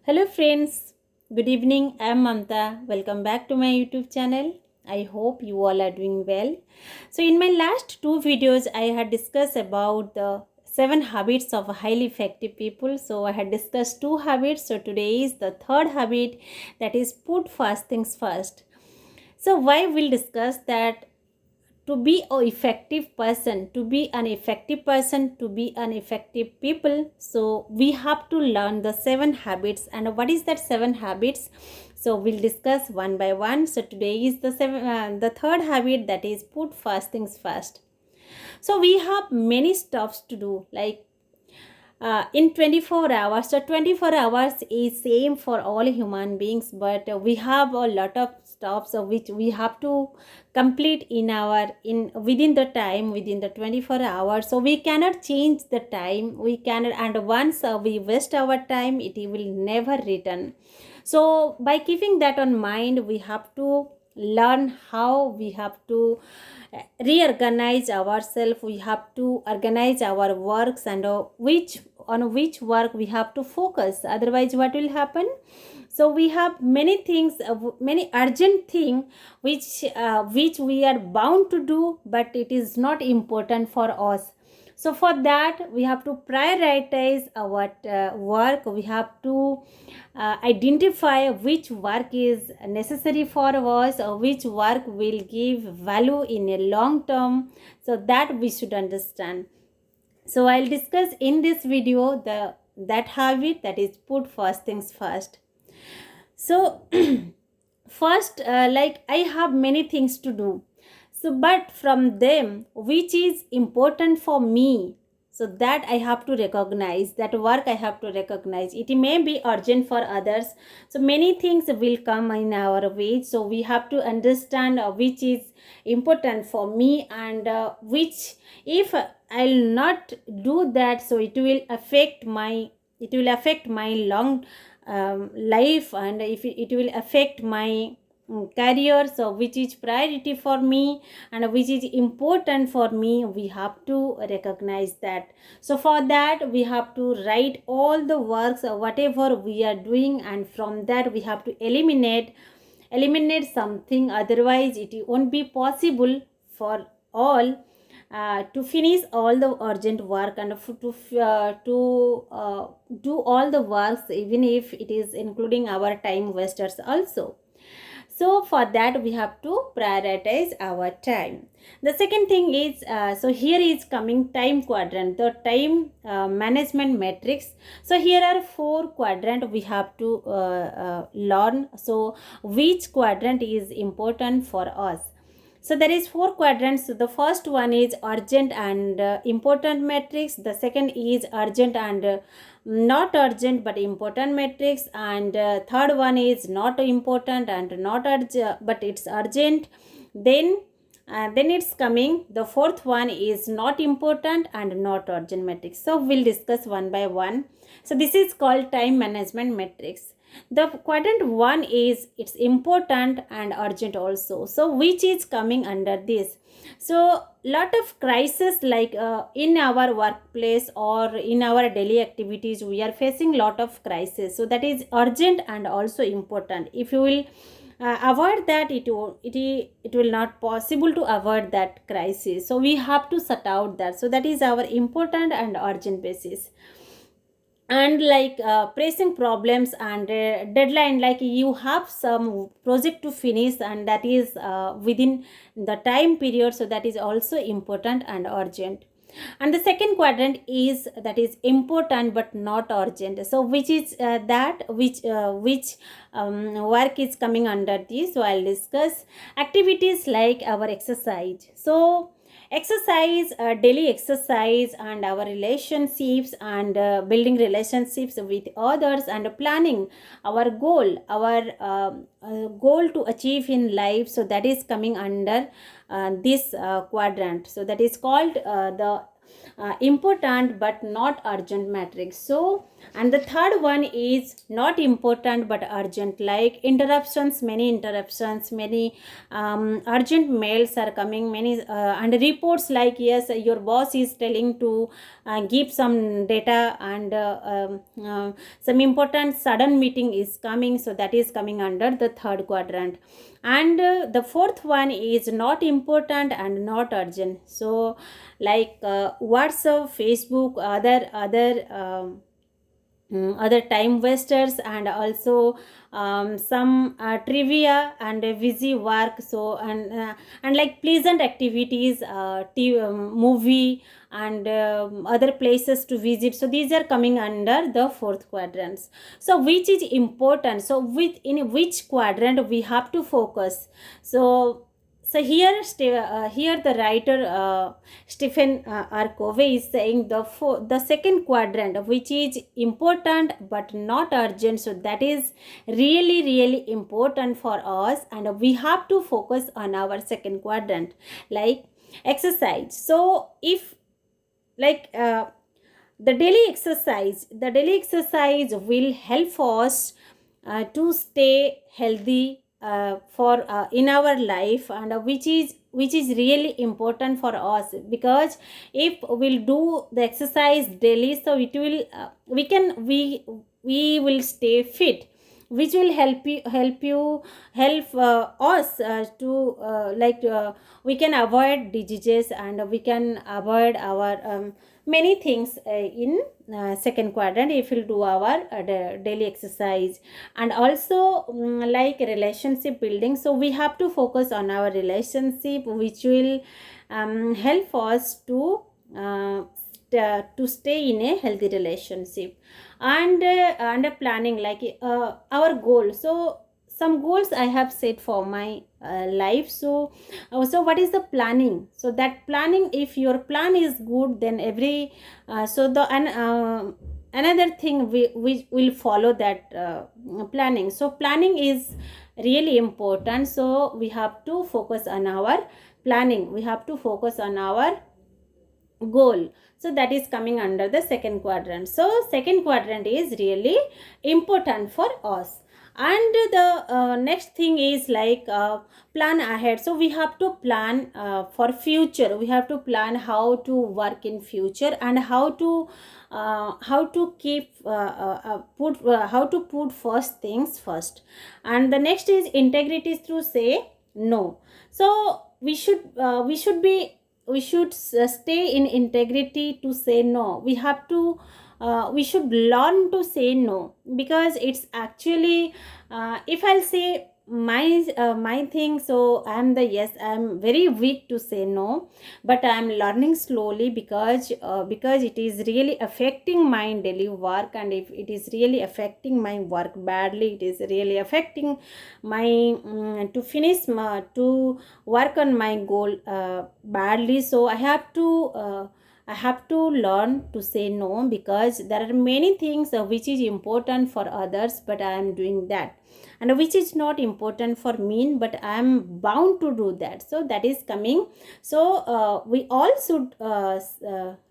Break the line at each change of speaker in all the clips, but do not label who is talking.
Hello friends, good evening. I am Mamta. Welcome back to my YouTube channel. I hope you all are doing well. So in my last two videos, I had discussed about the 7 habits of highly effective people. So I had discussed 2 habits. So today is the third habit, that is put first things first. So why we'll discuss that to be an effective person, to be an effective people, so we have to learn the 7 habits. And what is that 7 habits? So we'll discuss one by one. So today is the third habit, that is put first things first. So we have many stuffs to do, like in 24 hours. So 24 hours is same for all human beings, but we have a lot of stops of which we have to complete in within the time, within the 24 hours. So we cannot change the time, we cannot, and once we waste our time, it will never return. So by keeping that on mind, we have to learn how we have to reorganize ourselves. We have to organize our works, and which work we have to focus. Otherwise what will happen? So we have many things, many urgent thing which we are bound to do, but it is not important for us. So for that we have to prioritize our work. We have to identify which work is necessary for us, or which work will give value in a long term. So that we should understand. So I'll discuss in this video that habit, that is put first things first. So first, like I have many things to do, so but from them which is important for me, so that I have to recognize, that work I have to recognize. It may be urgent for others, so many things will come in our way. So we have to understand which is important for me, and which, if I'll not do that, so it will affect my long life, and if it will affect my career. So which is priority for me and which is important for me, we have to recognize that. So for that we have to write all the works, whatever we are doing, and from that we have to eliminate something. Otherwise it won't be possible for all to finish all the urgent work, and to do all the works, even if it is including our time wasters also. So for that we have to prioritize our time. The second thing is, so here is coming time quadrant, the time management matrix. So here are 4 quadrant we have to learn. So which quadrant is important for us? So there is 4 quadrants. So the first one is urgent and important matrix. The second is urgent and not urgent but important matrix. And third one is not important and not urgent but it's urgent. Then it's coming, the fourth one is not important and not urgent matrix. So we'll discuss one by one. So this is called time management matrix. The quadrant 1 is it's important and urgent also. So which is coming under this? So lot of crisis, like in our workplace or in our daily activities, we are facing lot of crisis. So that is urgent and also important. If you will avoid that, it will not possible to avoid that crisis. So we have to sort out that. So that is our important and urgent basis. And like pressing problems and deadline, like you have some project to finish and that is within the time period, so that is also important and urgent. And the second quadrant is, that is important but not urgent. So which is that which work is coming under this? So I'll discuss activities like our exercise. So exercise, daily exercise, and our relationships, and building relationships with others, and planning our goal to achieve in life. So that is coming under this quadrant. So that is called the important but not urgent matrix. So, and the third one is not important but urgent, like interruptions, many interruptions, many urgent mails are coming, many and reports like, yes, your boss is telling to give some data, and some important sudden meeting is coming, so that is coming under the third quadrant. And the fourth one is not important and not urgent. So like WhatsApp, Facebook, other time wasters, and also some trivia and busy work. So and like pleasant activities, movie, and other places to visit, so these are coming under the fourth quadrants. So which is important, so in which quadrant we have to focus. So here the writer Stephen R. Covey is saying the second quadrant, which is important but not urgent. So that is really really important for us, and we have to focus on our second quadrant, like exercise. So if like the daily exercise will help us to stay healthy for in our life, and which is really important for us, because if we'll do the exercise daily, so it will we will stay fit, which will help us to we can avoid diseases, and we can avoid our many things in second quadrant if we'll do our daily exercise. And also like relationship building, so we have to focus on our relationship, which will help us to stay in a healthy relationship. And planning, like our goal. So some goals I have set for my life. So what is the planning? So that planning, if your plan is good, then every another thing we will follow that planning. So planning is really important, so we have to focus on our planning, we have to focus on our goal. So that is coming under the second quadrant. So second quadrant is really important for us. And the next thing is like plan ahead. So we have to plan for future, we have to plan how to work in future, and how to keep how to put first things first. And the next is integrity through say no. So we should be we should stay in integrity to say no. We have to we should learn to say no, because it's actually if I'll say my thing, so I'm the yes, I'm very weak to say no, but I'm learning slowly, because it is really affecting my daily work, and if it is really affecting my work badly, it is really affecting my to work on my goal badly. So I have to learn to say no, because there are many things which is important for others, but I am doing that, and which is not important for me, but I am bound to do that. So that is coming. So we all should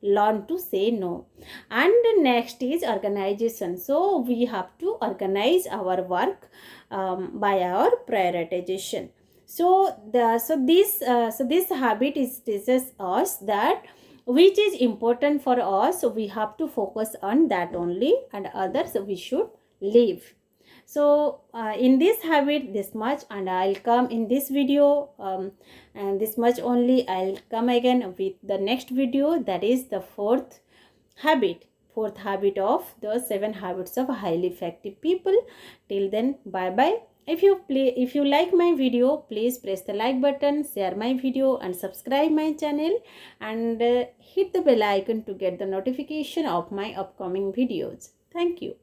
learn to say no. And next is organization. So we have to organize our work by our prioritization. So this habit teaches us that which is important for us, so we have to focus on that only, and others we should leave. So in this habit this much, and I'll come in this video and this much only. I'll come again with the next video, that is the fourth habit of the 7 habits of highly effective people. Till then, bye bye. If you like my video, please press the like button, share my video, and subscribe my channel, and hit the bell icon to get the notification of my upcoming videos. Thank you.